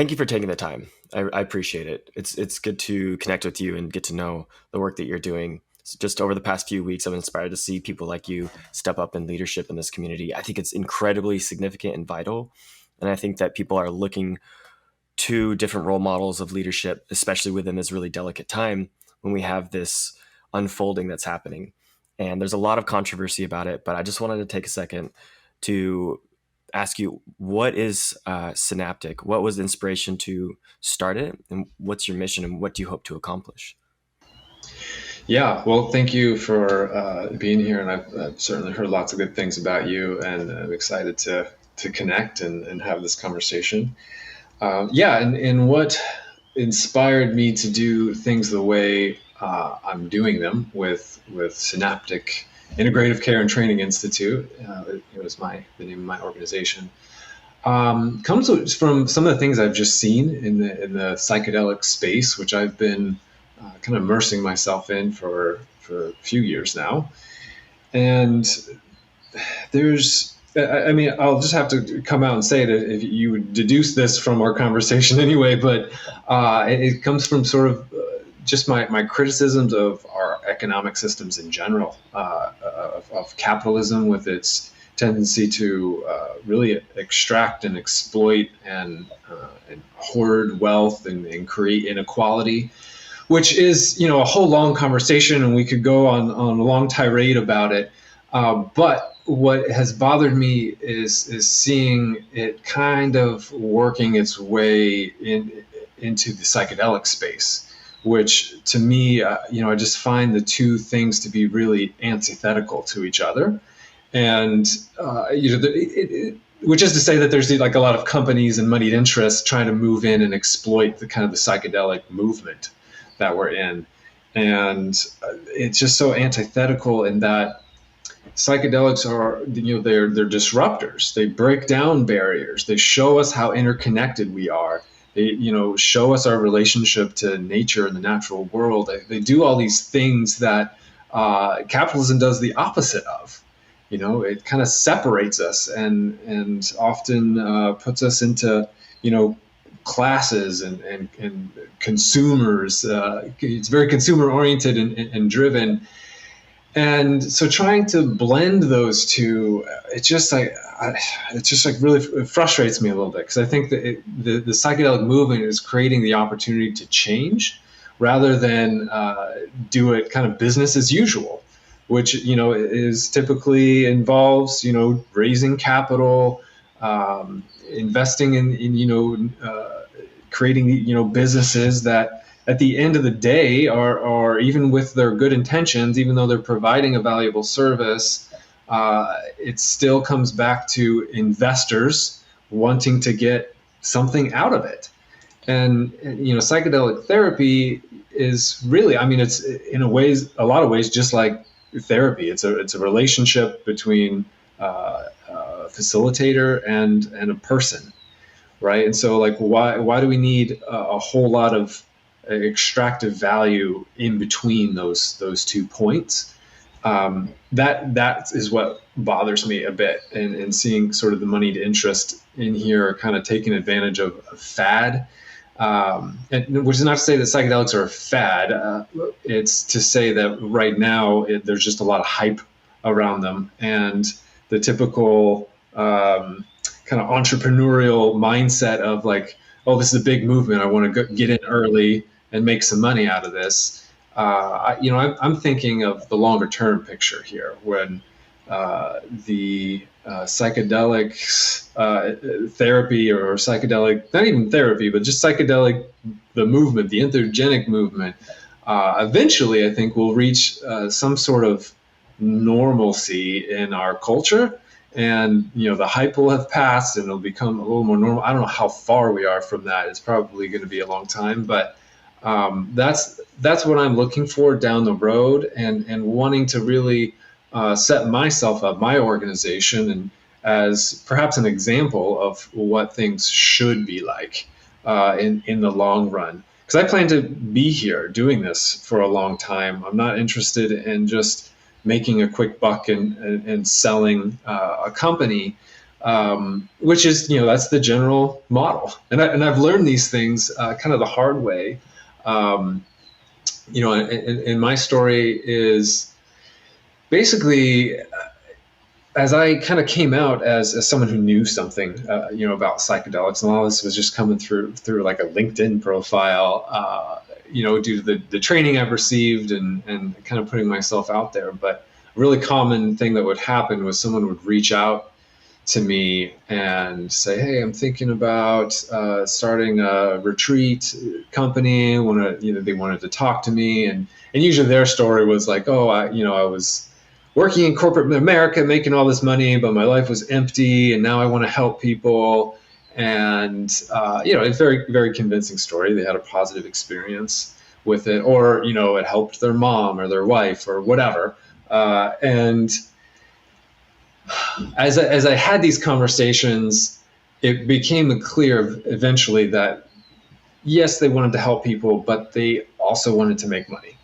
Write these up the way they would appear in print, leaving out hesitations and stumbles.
thank you for taking the time. I appreciate it. It's good to connect with you and get to know the work that you're doing. So just over the past few weeks, I'm inspired to see people like you step up in leadership in this community. I think it's incredibly significant and vital. And I think that people are looking to different role models of leadership, especially within this really delicate time when we have this unfolding that's happening. And there's a lot of controversy about it, but I just wanted to take a second to ask you, what is Synaptic? What was the inspiration to start it? And what's your mission and what do you hope to accomplish? Yeah, well, thank you for being here, and I've certainly heard lots of good things about you, and I'm excited to connect and have this conversation. Yeah, and what inspired me to do things the way I'm doing them with Synaptic Integrative Care and Training Institute. It was the name of my organization. Comes from some of the things I've just seen in the psychedelic space, which I've been kind of immersing myself in for a few years now. And I mean, I'll just have to come out and say that if you would deduce this from our conversation anyway, but it comes from sort of just my criticisms of our economic systems in general, of capitalism with its tendency to really extract and exploit and hoard wealth and create inequality, which is, a whole long conversation, and we could go on a long tirade about it. But what has bothered me is seeing it kind of working its way into the psychedelic space, which to me, I just find the two things to be really antithetical to each other. And, which is to say that there's like a lot of companies and moneyed interests trying to move in and exploit the kind of the psychedelic movement that we're in. And it's just so antithetical in that psychedelics are, they're disruptors. They break down barriers. They show us how interconnected we are. They, show us our relationship to nature and the natural world. They do all these things that capitalism does the opposite of. It kind of separates us and often puts us into, classes and consumers. It's very consumer oriented and driven. And so trying to blend those two, it just really frustrates me a little bit, because I think that the psychedelic movement is creating the opportunity to change rather than do it kind of business as usual, which, is typically involves, raising capital, investing in creating, businesses that at the end of the day are even with their good intentions, even though they're providing a valuable service, it still comes back to investors wanting to get something out of it. And psychedelic therapy is really, it's in a lot of ways just like therapy. It's a relationship between a facilitator and a person, right? And so, like, why do we need a whole lot of extractive value in between those 2 points? That is what bothers me a bit, and seeing sort of the moneyed interest in here kind of taking advantage of a fad. And which is not to say that psychedelics are a fad. It's to say that right now there's just a lot of hype around them, and the typical kind of entrepreneurial mindset of like, oh, this is a big movement, I want to get in early and make some money out of this. I'm thinking of the longer term picture here, when the psychedelic therapy, or psychedelic, not even therapy, but just psychedelic, the movement, the entheogenic movement, eventually I think will reach some sort of normalcy in our culture. And, the hype will have passed and it'll become a little more normal. I don't know how far we are from that. It's probably going to be a long time, but that's what I'm looking for down the road, and wanting to really set myself up, my organization, and as perhaps an example of what things should be like in the long run. Because I plan to be here doing this for a long time. I'm not interested in just making a quick buck and selling a company, which is, that's the general model. And I've learned these things kind of the hard way. Um, and my story is basically, as I kind of came out as someone who knew something, about psychedelics, and all this was just coming through like a LinkedIn profile, due to the training I've received and kind of putting myself out there. But a really common thing that would happen was someone would reach out to me and say, "Hey, I'm thinking about starting a retreat company. They wanted to talk to me, and usually their story was like, oh, I was working in corporate America, making all this money, but my life was empty, and now I want to help people." And it's a very, very convincing story. They had a positive experience with it, or it helped their mom or their wife or whatever. And as I had these conversations, it became clear eventually that yes, they wanted to help people, but they also wanted to make money,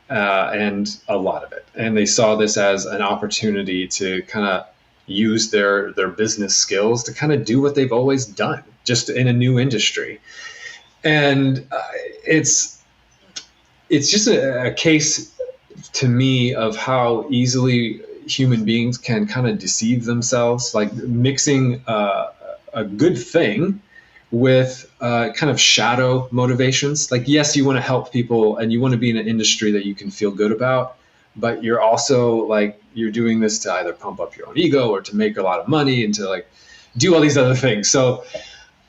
and a lot of it. And they saw this as an opportunity to kind of use their business skills to kind of do what they've always done, just in a new industry. And it's just a case to me of how easily human beings can kind of deceive themselves, like mixing a good thing with kind of shadow motivations. Like, yes, you want to help people and you want to be in an industry that you can feel good about, but you're also like, you're doing this to either pump up your own ego or to make a lot of money and to like do all these other things. So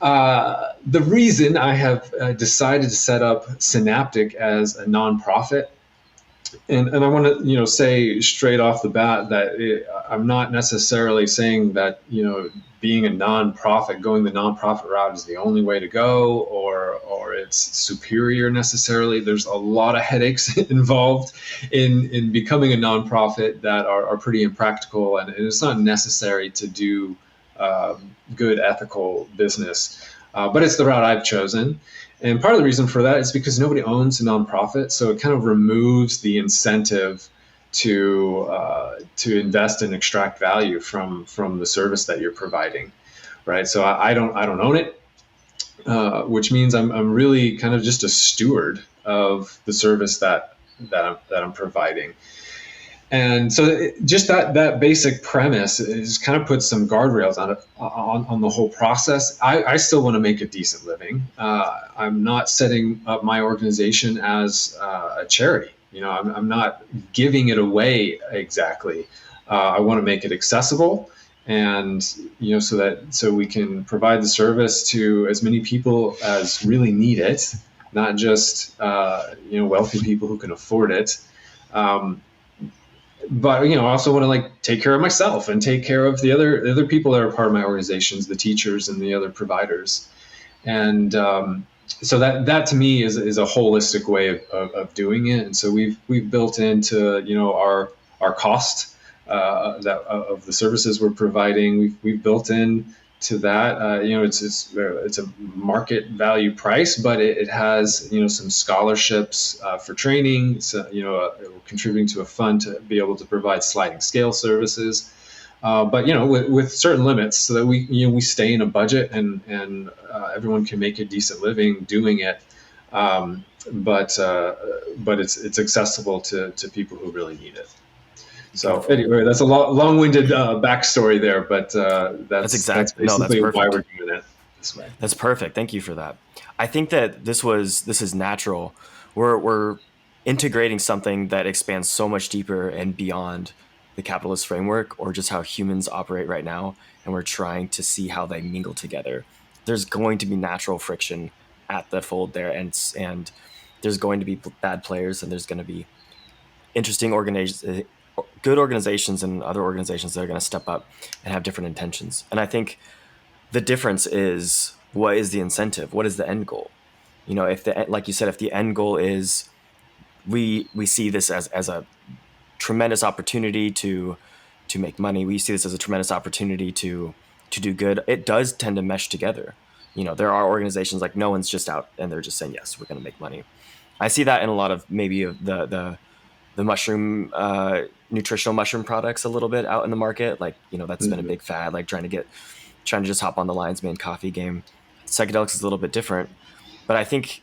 the reason I have decided to set up Synaptic as a nonprofit, and I want to say straight off the bat that I'm not necessarily saying that being a nonprofit, going the nonprofit route is the only way to go, or it's superior necessarily. There's a lot of headaches involved in becoming a nonprofit that are pretty impractical, and it's not necessary to do good ethical business. But it's the route I've chosen. And part of the reason for that is because nobody owns a nonprofit, so it kind of removes the incentive to invest and extract value from the service that you're providing, right? So I don't own it, which means I'm really kind of just a steward of the service that I'm providing. And so just that basic premise is kind of puts some guardrails on it, on the whole process. I still want to make a decent living. I'm not setting up my organization as a charity. I'm not giving it away exactly. I want to make it accessible, and so we can provide the service to as many people as really need it, not just wealthy people who can afford it. But I also want to like take care of myself and take care of the other people that are part of my organizations, the teachers and the other providers. And so that to me is a holistic way of doing it. And so we've built into our cost of the services we're providing. We've built in to that. It's a market value price, but it has some scholarships for training. So contributing to a fund to be able to provide sliding scale services. But with certain limits, so that we stay in a budget and everyone can make a decent living doing it. But it's accessible to people who really need it. So anyway, that's a long-winded backstory there, but that's exactly basically that's why we're doing it this way. That's perfect. Thank you for that. I think that this is natural. We're integrating something that expands so much deeper and beyond the capitalist framework or just how humans operate right now, and we're trying to see how they mingle together. There's going to be natural friction at the fold there, and there's going to be bad players, and there's going to be interesting good organizations and other organizations that are going to step up and have different intentions. And I think the difference is, what is the incentive? What is the end goal? If like you said, if the end goal is we see this as a tremendous opportunity to make money, we see this as a tremendous opportunity to do good, it does tend to mesh together. There are organizations like no one's just out and they're just saying, yes, we're going to make money. I see that in a lot of maybe the mushroom nutritional mushroom products a little bit out in the market. Like, that's been a big fad, like trying to get trying to just hop on the Lions Mane coffee game. Psychedelics is a little bit different, but I think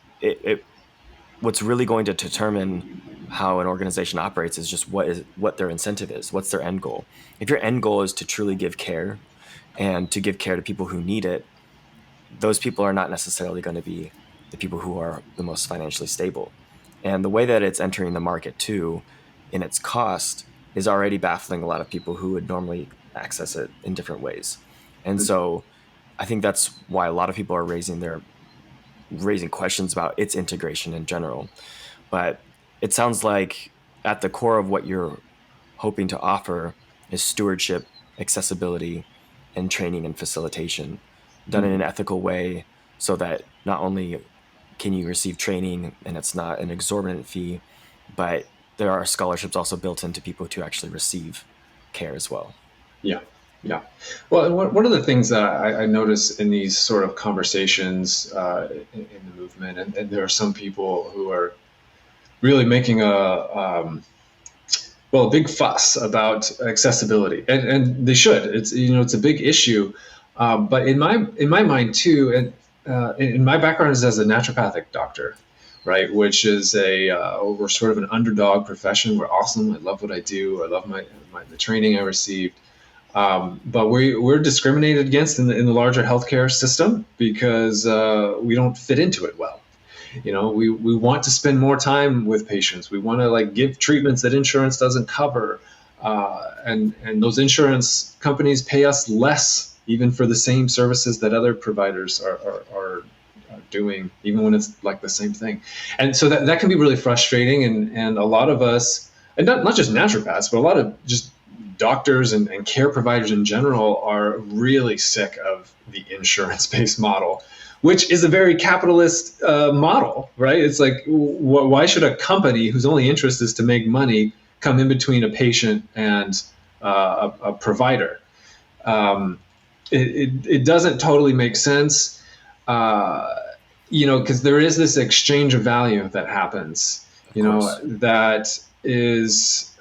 what's really going to determine how an organization operates is just what their incentive is, what's their end goal. If your end goal is to truly give care and to give care to people who need it, those people are not necessarily going to be the people who are the most financially stable. And the way that it's entering the market too, in its cost, is already baffling a lot of people who would normally access it in different ways. And so I think that's why a lot of people are raising questions about its integration in general. But it sounds like at the core of what you're hoping to offer is stewardship, accessibility, and training and facilitation done in an ethical way so that not only can you receive training and it's not an exorbitant fee, but there are scholarships also built into people to actually receive care as well. Yeah. Yeah. Well, one of the things that I notice in these sort of conversations in the movement, and there are some people who are really making a big fuss about accessibility, and they should. It's a big issue, but in my mind too, and in my background is as a naturopathic doctor, right? Which is we're sort of an underdog profession. We're awesome. I love what I do. I love the training I received. But we're discriminated against in the larger healthcare system because we don't fit into it well. We want to spend more time with patients. We want to give treatments that insurance doesn't cover, and those insurance companies pay us less even for the same services that other providers are doing, even when it's the same thing. And so that can be really frustrating. And a lot of us, and not just naturopaths, but a lot of just doctors and care providers in general are really sick of the insurance-based model, which is a very capitalist model, right? It's why should a company whose only interest is to make money come in between a patient and a provider? It doesn't totally make sense, because there is this exchange of value that happens, that is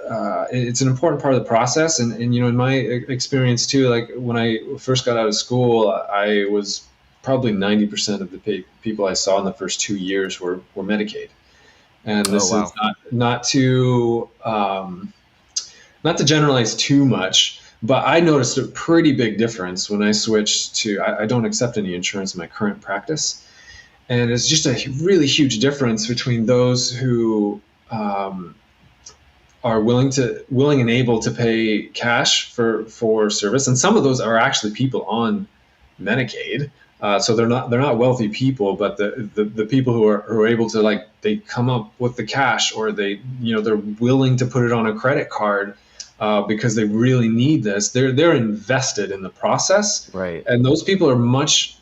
it's an important part of the process. And in my experience too, when I first got out of school, I was probably 90% of the people I saw in the first 2 years were Medicaid. And this is not to generalize too much, but I noticed a pretty big difference when I switched to, I don't accept any insurance in my current practice. And it's just a really huge difference between those who are willing and able to pay cash for service. And some of those are actually people on Medicaid. So they're not wealthy people, but the people who are able to they come up with the cash, or they're willing to put it on a credit card because they really need this. They're invested in the process, right? And those people are much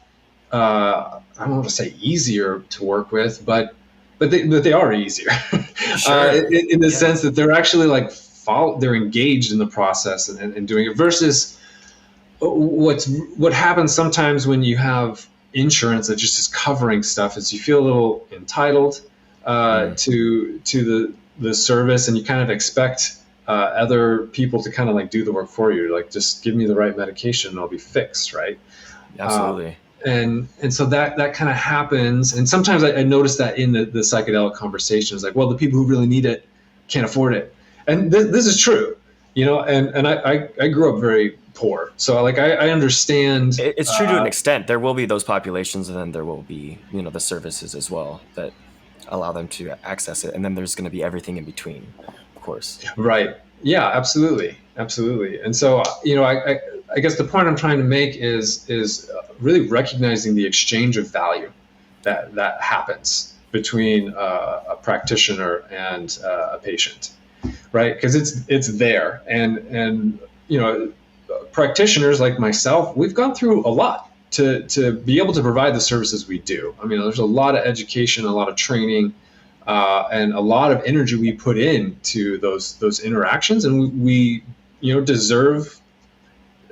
I don't want to say easier to work with, but they are easier. Sure. in the sense that they're actually they're engaged in the process and doing it, versus what happens sometimes when you have insurance that just is covering stuff is you feel a little entitled to the service, and you kind of expect other people to kind of do the work for you. Just give me the right medication and I'll be fixed, right? Absolutely. And so that kind of happens. And sometimes I notice that in the psychedelic conversations, the people who really need it can't afford it. And this is true, and I grew up very poor. So I understand. It's true to an extent. There will be those populations, and then there will be, the services as well that allow them to access it. And then there's going to be everything in between, of course. Right. Yeah, absolutely. Absolutely. And so, I guess the point I'm trying to make is really recognizing the exchange of value that happens between a practitioner and a patient, right? Because it's there, and practitioners like myself, we've gone through a lot to be able to provide the services we do. I mean, there's a lot of education, a lot of training, and a lot of energy we put into those interactions, and we deserve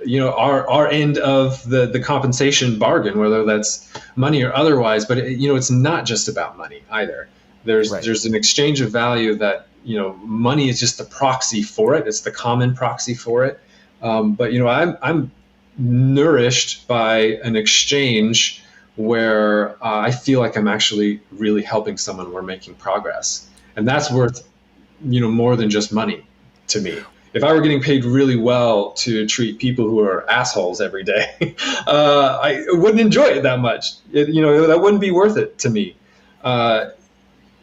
our end of the compensation bargain, whether that's money or otherwise. But it's not just about money either. There's an exchange of value that money is just the proxy for it. It's the common proxy for it. But I'm nourished by an exchange where I feel like I'm actually really helping someone. We're making progress, and that's worth more than just money to me. If I were getting paid really well to treat people who are assholes every day, I wouldn't enjoy it that much. That wouldn't be worth it to me. Uh,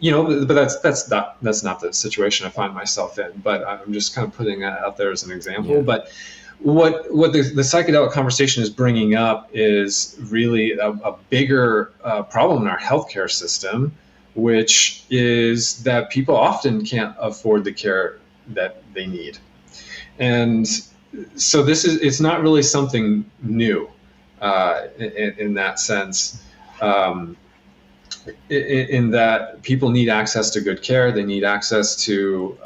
but that's not the situation I find myself in. But I'm just kind of putting that out there as an example. Yeah. But what the psychedelic conversation is bringing up is really a bigger problem in our healthcare system, which is that people often can't afford the care that they need. And so it's not really something new in that sense. In that people need access to good care, they need access to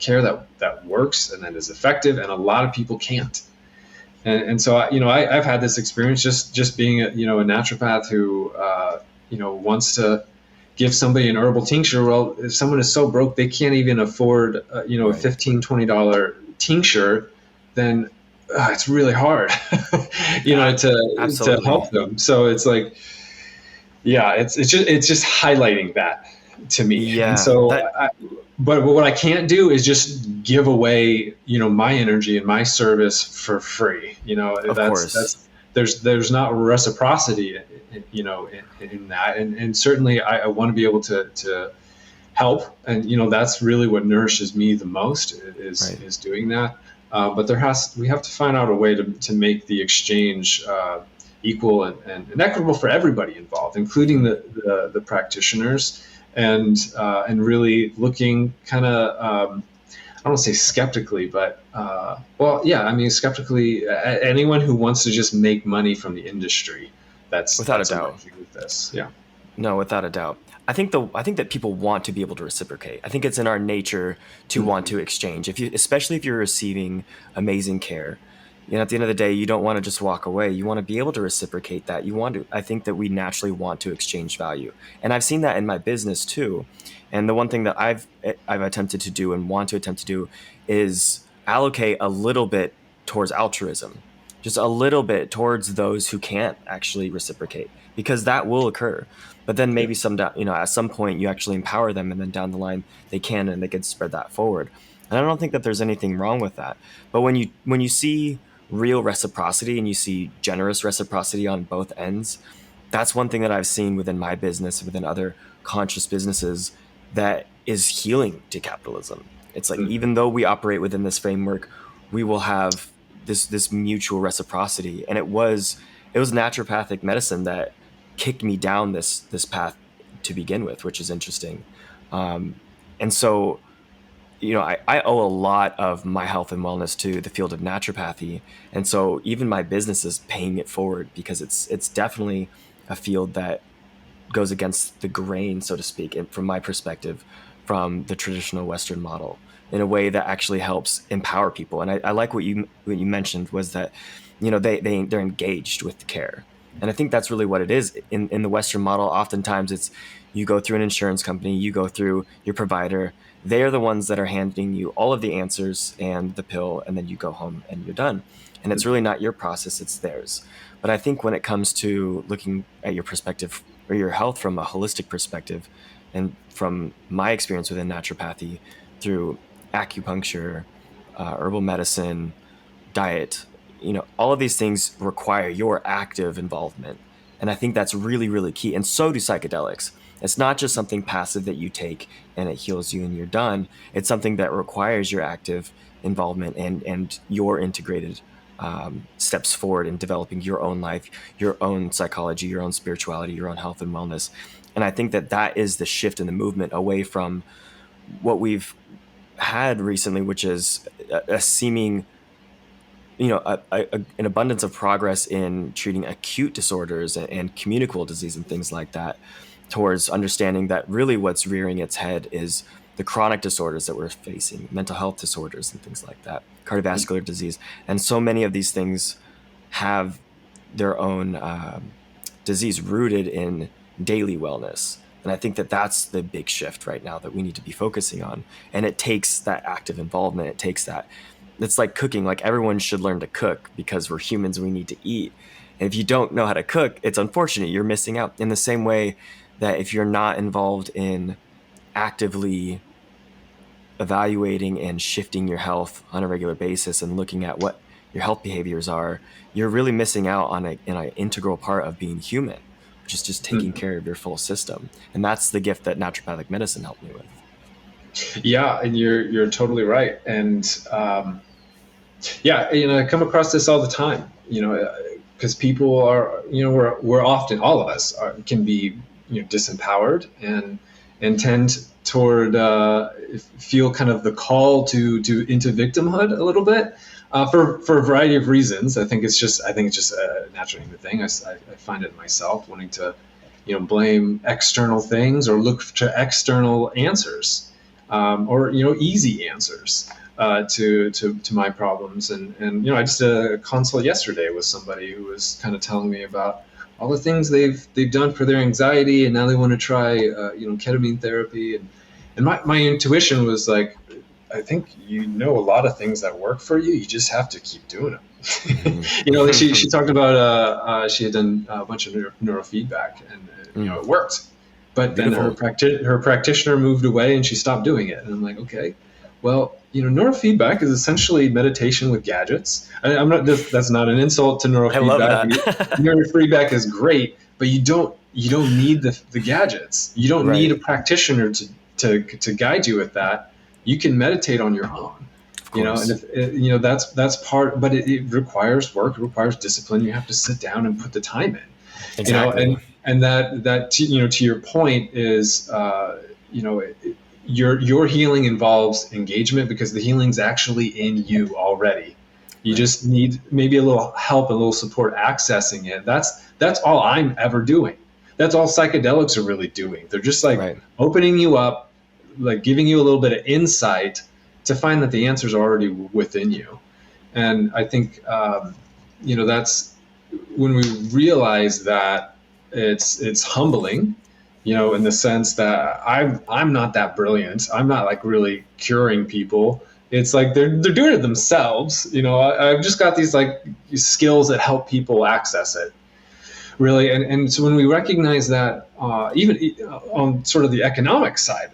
care that works and that is effective, and a lot of people can't. And so I've had this experience just being a naturopath who wants to give somebody an herbal tincture. Well, if someone is so broke they can't even afford a Right. $15-$20 tincture, then it's really hard to Absolutely. help them. So it's like, yeah, it's just highlighting that to me. And Yeah. so That, but what I can't do is just give away my energy and my service for free. of course. That's there's not reciprocity in that. And certainly I want to be able to help. And that's really what nourishes me the most, is Right. is doing that. But we have to find out a way to make the exchange equal and equitable for everybody involved, including the practitioners, and really looking kind of I don't want to say skeptically, but well, yeah, I mean skeptically at anyone who wants to just make money from the industry. Without a That's doubt. emerging with this. Yeah. No, without a doubt. I think that people want to be able to reciprocate. I think it's in our nature to want Mhm. to exchange. Especially if you're receiving amazing care, at the end of the day, you don't want to just walk away. You want to be able to reciprocate that. I think that we naturally want to exchange value. And I've seen that in my business too. And the one thing that I've attempted to do and want to attempt to do is allocate a little bit towards altruism. Just a little bit towards those who can't actually reciprocate, because that will occur. But then Yeah. maybe at some point you actually empower them, and then down the line they can, and they can spread that forward. And I don't think that there's anything wrong with that. But when you see real reciprocity and you see generous reciprocity on both ends, that's one thing that I've seen within my business, within other conscious businesses, that is healing to capitalism. It's like, Mhm. even though we operate within this framework, we will have this mutual reciprocity. And it was naturopathic medicine that kicked me down this path to begin with, which is interesting. And so, I owe a lot of my health and wellness to the field of naturopathy. And so even my business is paying it forward, because it's definitely a field that goes against the grain, so to speak, and from my perspective, from the traditional Western model, in a way that actually helps empower people. And I like what you mentioned, was that they're engaged with the care. And I think that's really what it is in the Western model. Oftentimes, it's you go through an insurance company, you go through your provider. They are the ones that are handing you all of the answers and the pill, and then you go home and you're done. And it's really not your process; it's theirs. But I think when it comes to looking at your perspective or your health from a holistic perspective, and from my experience within naturopathy, through acupuncture, herbal medicine, diet, all of these things require your active involvement. And I think that's really, really key. And so do psychedelics. It's not just something passive that you take and it heals you and you're done. It's something that requires your active involvement, and your integrated steps forward in developing your own life, your own psychology, your own spirituality, your own health and wellness. And I think that that is the shift in the movement away from what we've had recently, which is a seeming, an abundance of progress in treating acute disorders and communicable disease and things like that, towards understanding that really what's rearing its head is the chronic disorders that we're facing, mental health disorders and things like that, cardiovascular disease. And so many of these things have their own disease rooted in daily wellness. And I think that that's the big shift right now that we need to be focusing on. And it takes that active involvement. It takes that It's like cooking. Like everyone should learn to cook because we're humans, we need to eat. And if you don't know how to cook, it's unfortunate, you're missing out. In the same way that if you're not involved in actively evaluating and shifting your health on a regular basis and looking at what your health behaviors are, you're really missing out on an integral part of being human, which is just taking Mhm. care of your full system. And that's the gift that naturopathic medicine helped me with. Yeah, and you're totally right. And yeah, I come across this all the time. Because people are, we're often, all of us can be, disempowered and tend toward feel kind of the call to into victimhood a little bit. For a variety of reasons. I think it's just a natural human thing. I find it myself wanting to, blame external things or look to external answers, or easy answers to my problems. And I just did a consult yesterday with somebody who was kind of telling me about all the things they've done for their anxiety, and now they want to try ketamine therapy. And my intuition was like, I think a lot of things that work for you. You just have to keep doing them. She Mm-hmm. talked about she had done a bunch of neurofeedback, and Mm, it worked. But then beautiful. her practitioner moved away, and she stopped doing it. And I'm like, okay, well, neurofeedback is essentially meditation with gadgets. I'm not. That's not an insult to I love neurofeedback. that. Neurofeedback is great, but you don't need the gadgets. You don't need a Right. practitioner to guide you with that. You can meditate on your own. Of And course. if that's part, but it requires work. It requires discipline. You have to sit down and put the time in. you know Exactly. and and that to your point is you know your healing involves engagement, because the healing's actually in you already. You Right. just need maybe a little help, a little support accessing it. That's all I'm ever doing. That's all psychedelics are really doing. They're just like Right. opening you up, like giving you a little bit of insight to find that the answers are already within you. And I think that's when we realize that it's humbling, in the sense that I'm not that brilliant. I'm not like really curing people. It's like they're doing it themselves. I've just got these like skills that help people access it, really. And so when we recognize that, even on sort of the economic side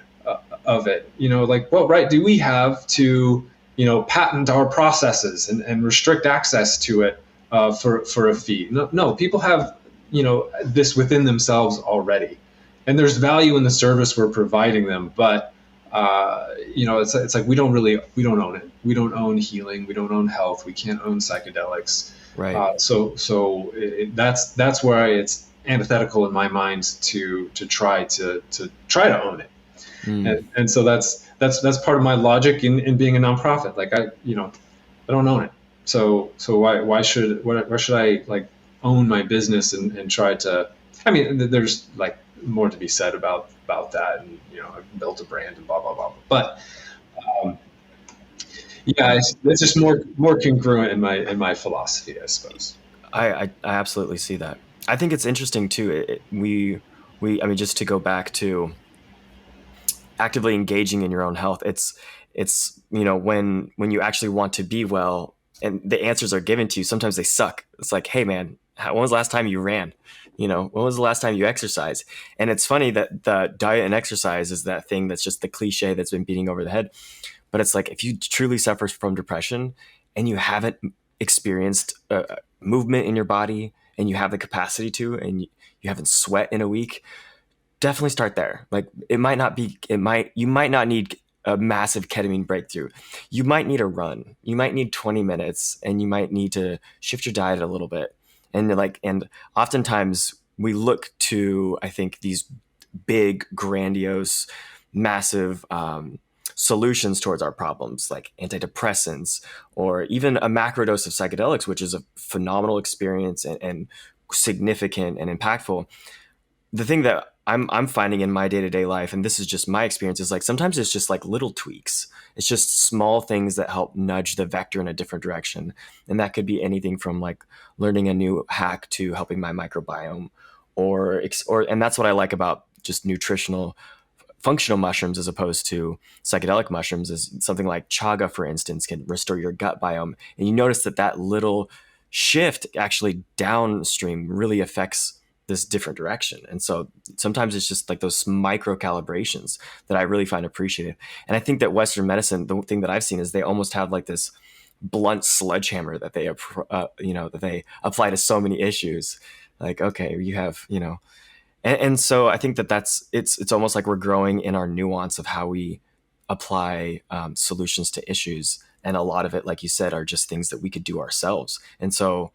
of it, like what right do we have to patent our processes and restrict access to it for a fee? No, no, people have this within themselves already, and there's value in the service we're providing them. But it's like we don't own it. We don't own healing. We don't own health. We can't own psychedelics. Right. That's where it's antithetical in my mind to try to own it. Mm. And so that's part of my logic in being a nonprofit. Like I don't own it. So why should I like own my business and try to? I mean, there's like more to be said about that, and I've built a brand and blah blah blah. But um, yeah, it's just more congruent in my philosophy, I suppose. I absolutely see that. I think it's interesting too. I mean, just to go back to actively engaging in your own health, it's when you actually want to be well and the answers are given to you, sometimes they suck. It's like, hey man, when was the last time you ran? When was the last time you exercised? And it's funny that the diet and exercise is that thing that's just the cliche that's been beating over the head. But it's like, if you truly suffer from depression and you haven't experienced movement in your body, and you have the capacity to, and you haven't sweat in a week, definitely start there. Like, you might not need a massive ketamine breakthrough. You might need a run. You might need 20 minutes, and you might need to shift your diet a little bit. And oftentimes we look to, I think, these big, grandiose, massive solutions towards our problems, like antidepressants or even a macro dose of psychedelics, which is a phenomenal experience and significant and impactful. The thing that I'm finding in my day-to-day life, and this is just my experience, is like sometimes it's just like little tweaks. It's just small things that help nudge the vector in a different direction. And that could be anything from like learning a new hack to helping my microbiome, or and that's what I like about just nutritional functional mushrooms as opposed to psychedelic mushrooms is something like chaga, for instance, can restore your gut biome. And you notice that that little shift actually downstream really affects this different direction. And so sometimes it's just like those micro calibrations that I really find appreciative. And I think that Western medicine, the thing that I've seen is they almost have like this blunt sledgehammer that they, that they apply to so many issues. Like, okay, you have, and so I think that it's almost like we're growing in our nuance of how we apply solutions to issues. And a lot of it, like you said, are just things that we could do ourselves. And so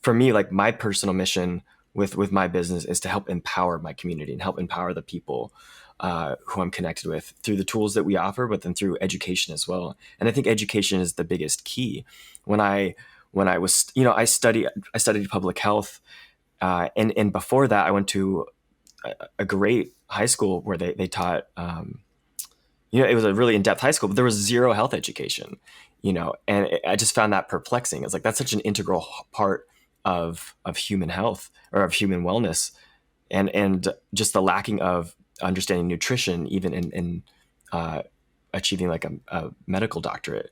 for me, like my personal mission with my business is to help empower my community and help empower the people who I'm connected with through the tools that we offer, but then through education as well. And I think education is the biggest key. When I was, I studied public health, and before that, I went to a great high school where they taught, it was a really in-depth high school, but there was zero health education, and I just found that perplexing. It's like, that's such an integral part of human health or of human wellness, and just the lacking of understanding nutrition, even in achieving like a medical doctorate.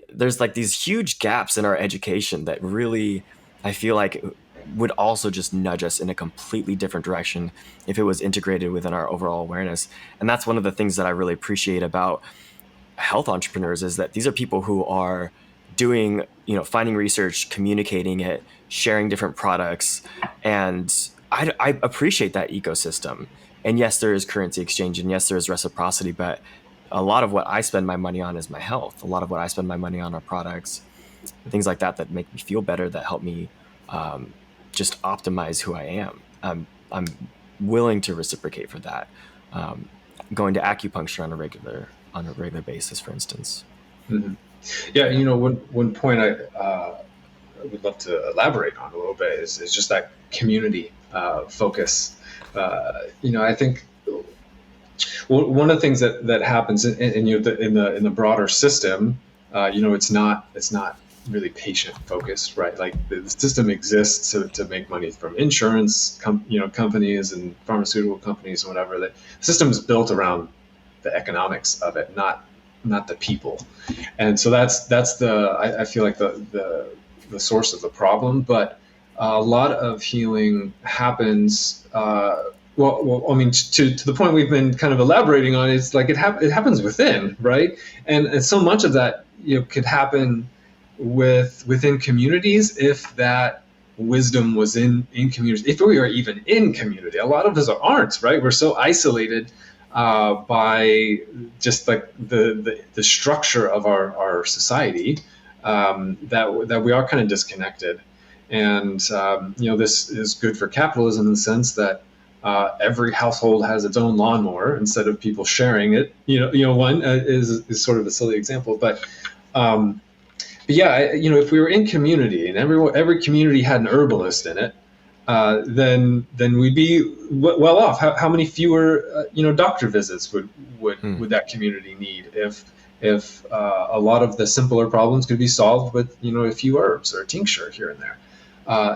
There's like these huge gaps in our education that really, I feel like, would also just nudge us in a completely different direction if it was integrated within our overall awareness. And that's one of the things that I really appreciate about health entrepreneurs, is that these are people who are doing, finding research, communicating it, sharing different products. And I appreciate that ecosystem. And yes, there is currency exchange, and yes, there is reciprocity, but a lot of what I spend my money on is my health. A lot of what I spend my money on are products, things like that make me feel better, that help me just optimize who I am. I'm willing to reciprocate for that. Going to acupuncture on a regular basis, for instance. Mm-hmm. Yeah, one point I would love to elaborate on a little bit is just that community focus. I think one of the things that happens in the broader system, it's not really patient focused, right? Like the system exists to make money from insurance, companies and pharmaceutical companies and whatever. The system is built around the economics of it, not the people. And so that's I feel like the source of the problem. But a lot of healing happens. I mean, to the point we've been kind of elaborating on, it's like it happens within, right? And so much of that could happen within communities if that wisdom was in communities, if we are even in community. A lot of us aren't, right? We're so isolated by just like the structure of our society that we are kind of disconnected. And this is good for capitalism in the sense that every household has its own lawnmower instead of people sharing it. One is sort of a silly example, but yeah, if we were in community and every community had an herbalist in it, then we'd be well off. How many fewer doctor visits would that community need if a lot of the simpler problems could be solved with a few herbs or a tincture here and there.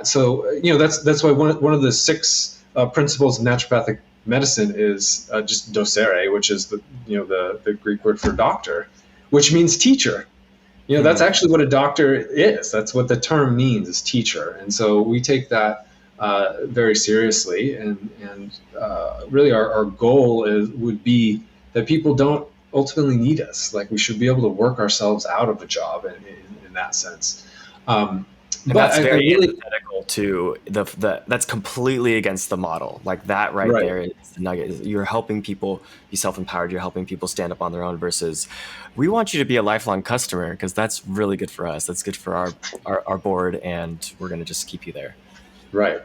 So that's why one of the 6 principles of naturopathic medicine is just docere, which is the Greek word for doctor, which means teacher. That's actually what a doctor is. That's what the term means, is teacher. And so we take that very seriously. And really our goal would be that people don't ultimately need us. Like, we should be able to work ourselves out of a job in that sense. And that's very antithetical to that's completely against the model. Like that right there is the nugget. You're helping people be self-empowered. You're helping people stand up on their own versus we want you to be a lifelong customer because that's really good for us. That's good for our board, and we're going to just keep you there. Right.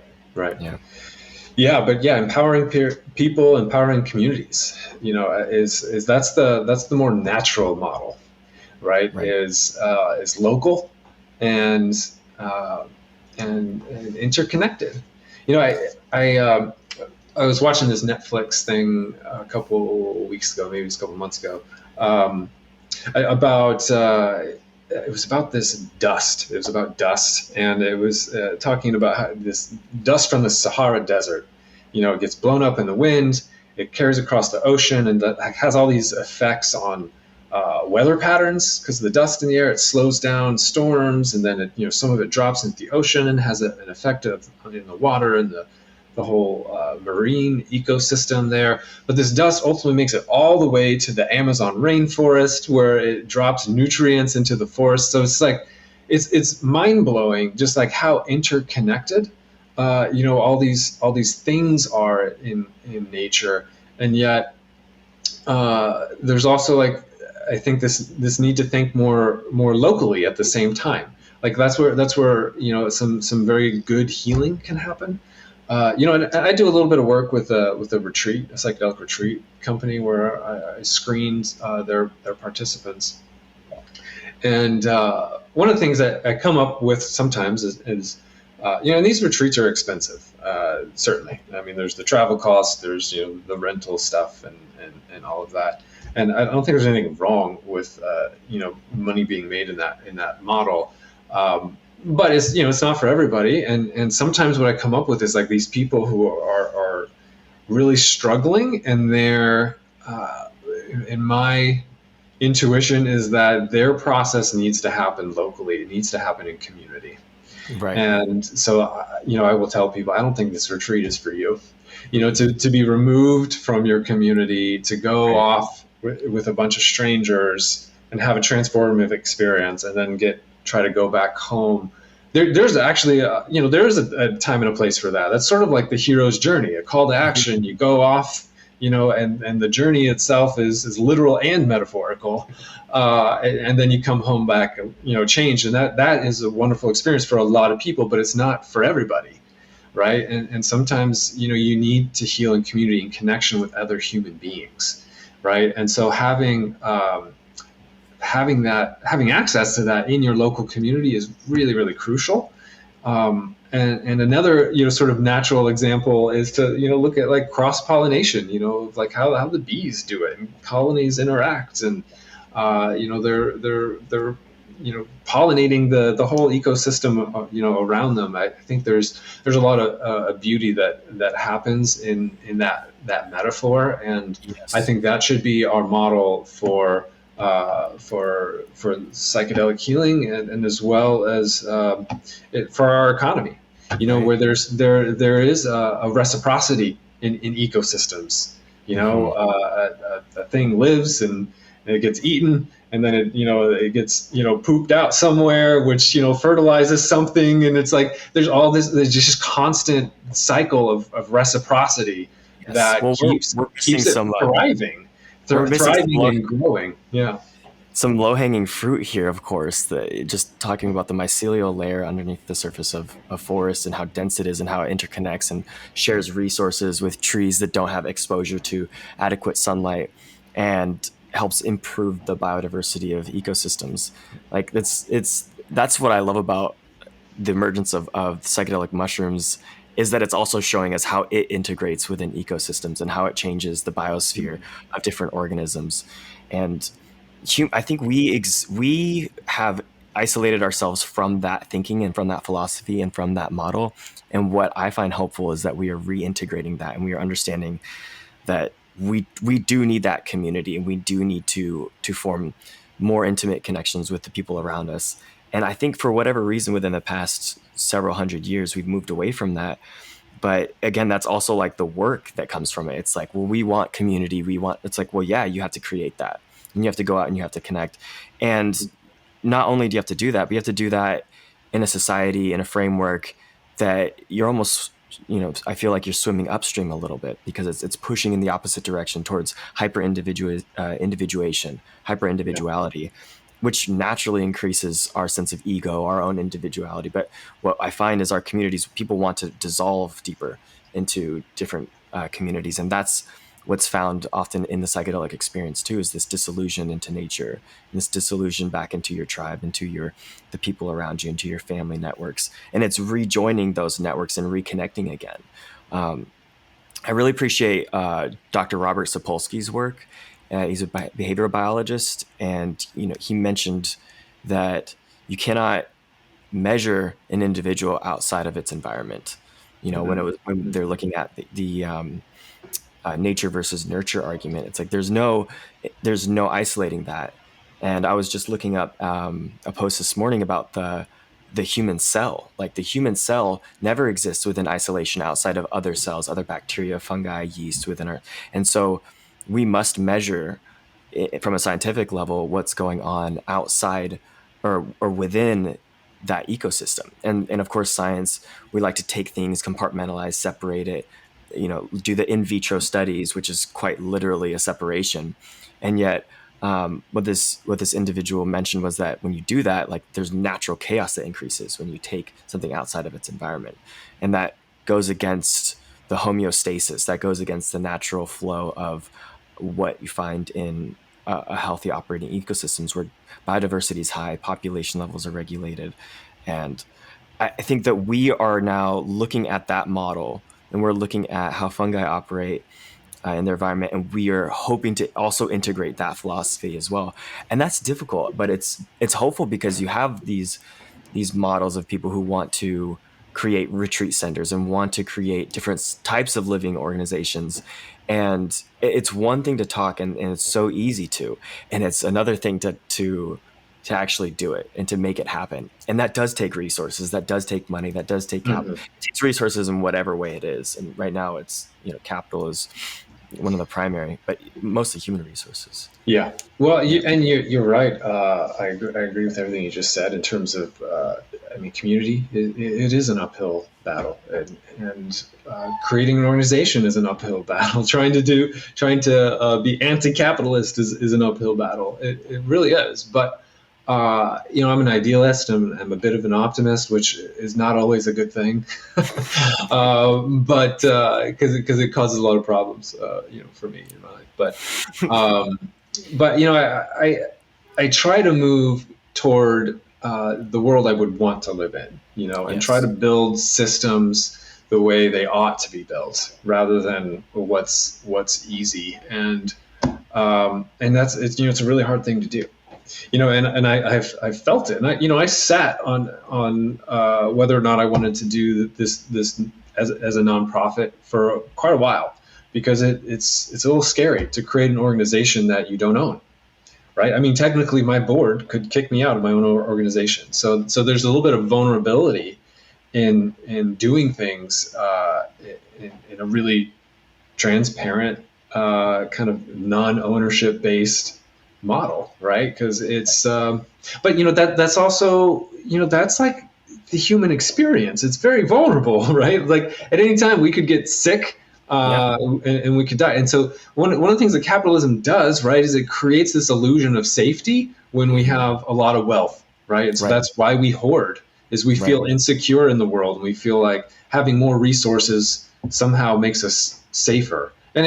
Yeah, but empowering people, empowering communities, is that's the more natural model, right? Is local and interconnected. I was watching this Netflix thing a couple weeks ago, maybe it's a couple months ago, about it was about this dust. It was about dust, and it was talking about how this dust from the Sahara Desert, it gets blown up in the wind, it carries across the ocean, and that has all these effects on weather patterns because of the dust in the air. It slows down storms, and then some of it drops into the ocean and has an effect in the water and the whole marine ecosystem there. But this dust ultimately makes it all the way to the Amazon rainforest, where it drops nutrients into the forest. So it's like it's mind blowing, just like how interconnected all these things are in nature, and yet there's also like I think this need to think more locally at the same time. Like that's where some very good healing can happen. And I do a little bit of work with a retreat, a psychedelic retreat company where I screened their participants. And one of the things that I come up with sometimes is and these retreats are expensive, certainly. I mean, there's the travel costs, there's the rental stuff, and all of that. And I don't think there's anything wrong with money being made in that model. But it's not for everybody. And sometimes what I come up with is like these people who are really struggling, and they're in my intuition is that their process needs to happen locally. It needs to happen in community. Right. And so, I will tell people, I don't think this retreat is for you. To be removed from your community, to go Right. off with a bunch of strangers and have a transformative experience, and then try to go back home. There's actually, there's a time and a place for that. That's sort of like the hero's journey, a call to action. You go off, and the journey itself is literal and metaphorical. And then you come home back, changed. And that is a wonderful experience for a lot of people, but it's not for everybody. Right. And sometimes, you need to heal in community and connection with other human beings. Right. And so having access to that in your local community is really, really crucial. And another, sort of natural example is to, look at like cross pollination, like how the bees do it, and colonies interact, and they're pollinating the whole ecosystem, around them. I think there's a lot of beauty that happens in that metaphor, and I Yes. think that should be our model for psychedelic healing, and as well as for our economy. Right. Where there is a reciprocity in ecosystems. Hmm. A thing lives, and it gets eaten, and then it gets pooped out somewhere, which fertilizes something, and it's like there's just constant cycle of reciprocity Yes. that Well, we're missing keeps it some. thriving, We're missing thriving and growing. Yeah. some low hanging fruit here, of course. Just talking about the mycelial layer underneath the surface of forests and how dense it is and how it interconnects and shares resources with trees that don't have exposure to adequate sunlight, and helps improve the biodiversity of ecosystems. Like that's what I love about the emergence of psychedelic mushrooms, is that it's also showing us how it integrates within ecosystems and how it changes the biosphere of different organisms. And I think we have isolated ourselves from that thinking and from that philosophy and from that model. And what I find hopeful is that we are reintegrating that, and we are understanding that we do need that community, and we do need to form more intimate connections with the people around us. And I think for whatever reason, within the past several hundred years, we've moved away from that. But again, that's also like the work that comes from it. It's like, well, we want community. It's like, well, yeah, you have to create that, and you have to go out and you have to connect. And not only do you have to do that, but you have to do that in a society, in a framework that you're almost, I feel like you're swimming upstream a little bit, because it's pushing in the opposite direction towards individuation, hyper Yeah. individuality, which naturally increases our sense of ego, our own individuality. But what I find is our communities, people want to dissolve deeper into different communities. And that's what's found often in the psychedelic experience too, is this disillusion into nature, and this disillusion back into your tribe, into the people around you, into your family networks. And it's rejoining those networks and reconnecting again. Um, I really appreciate Dr. Robert Sapolsky's work. He's a behavioral biologist, and he mentioned that you cannot measure an individual outside of its environment. When Mhm. when they're looking at the nature versus nurture argument. It's like there's no isolating that. And I was just looking up a post this morning about the human cell. Like the human cell never exists within isolation outside of other cells, other bacteria, fungi, yeast within our. And so we must measure from a scientific level what's going on outside or within that ecosystem. And of course, science, we like to take things, compartmentalize, separate it, do the in vitro studies, which is quite literally a separation. And yet, what this individual mentioned was that when you do that, like there's natural chaos that increases when you take something outside of its environment, and that goes against the homeostasis. That goes against the natural flow of what you find in a healthy operating ecosystems where biodiversity is high, population levels are regulated, and I think that we are now looking at that model and we're looking at how fungi operate in their environment, and we are hoping to also integrate that philosophy as well. And that's difficult, but it's hopeful because you have these models of people who want to create retreat centers and want to create different types of living organizations. And it's one thing to talk, and it's so easy to, and it's another thing to actually do it and to make it happen. And that does take resources, that does take money, that does take capital. Mm-hmm. It takes resources in whatever way it is. And right now it's, capital is one of the primary, but mostly human resources. Yeah. Well, you're right. I agree with everything you just said in terms of, community. It is an uphill battle, and creating an organization is an uphill battle. trying to be anti-capitalist is an uphill battle. It really is. But I'm an idealist. I'm a bit of an optimist, which is not always a good thing, but because it causes a lot of problems, for me in my life. But I try to move toward the world I would want to live in, and Yes. try to build systems the way they ought to be built, rather than what's easy. And that's it's a really hard thing to do. And I've felt it, and I sat on whether or not I wanted to do this as a nonprofit for quite a while, because it's a little scary to create an organization that you don't own, right? I mean, technically, my board could kick me out of my own organization, so there's a little bit of vulnerability in doing things in a really transparent kind of non-ownership based model, right? Because it's but that's also that's like the human experience. It's very vulnerable, right? Like at any time we could get sick, and we could die. And so one of the things that capitalism does, right, is it creates this illusion of safety when we have a lot of wealth, right? And so that's why we hoard, is we feel insecure in the world, and we feel like having more resources somehow makes us safer. And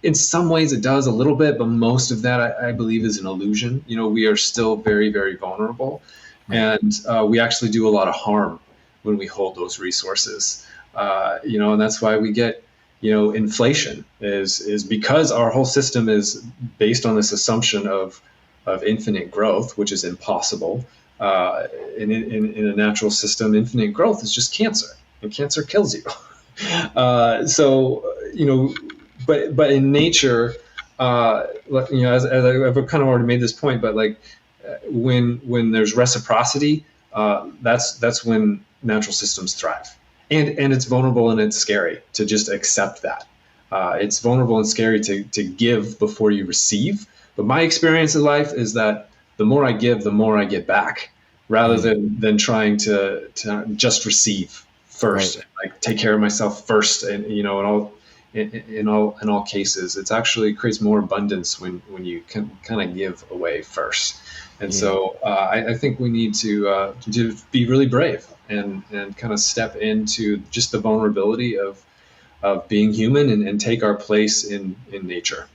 in some ways it does a little bit, but most of that I believe is an illusion. We are still very, very vulnerable, and we actually do a lot of harm when we hold those resources. And that's why we get inflation is because our whole system is based on this assumption of infinite growth, which is impossible. In a natural system, infinite growth is just cancer, and cancer kills you. But in nature, as I've kind of already made this point, but like when there's reciprocity, that's when natural systems thrive. And it's vulnerable and it's scary to just accept that. It's vulnerable and scary to give before you receive. But my experience in life is that the more I give, the more I get back, rather than trying to just receive first, like take care of myself first, and in all cases, it's actually creates more abundance when you can kind of give away first. And so I think we need to be really brave and kind of step into just the vulnerability of being human, and take our place in nature.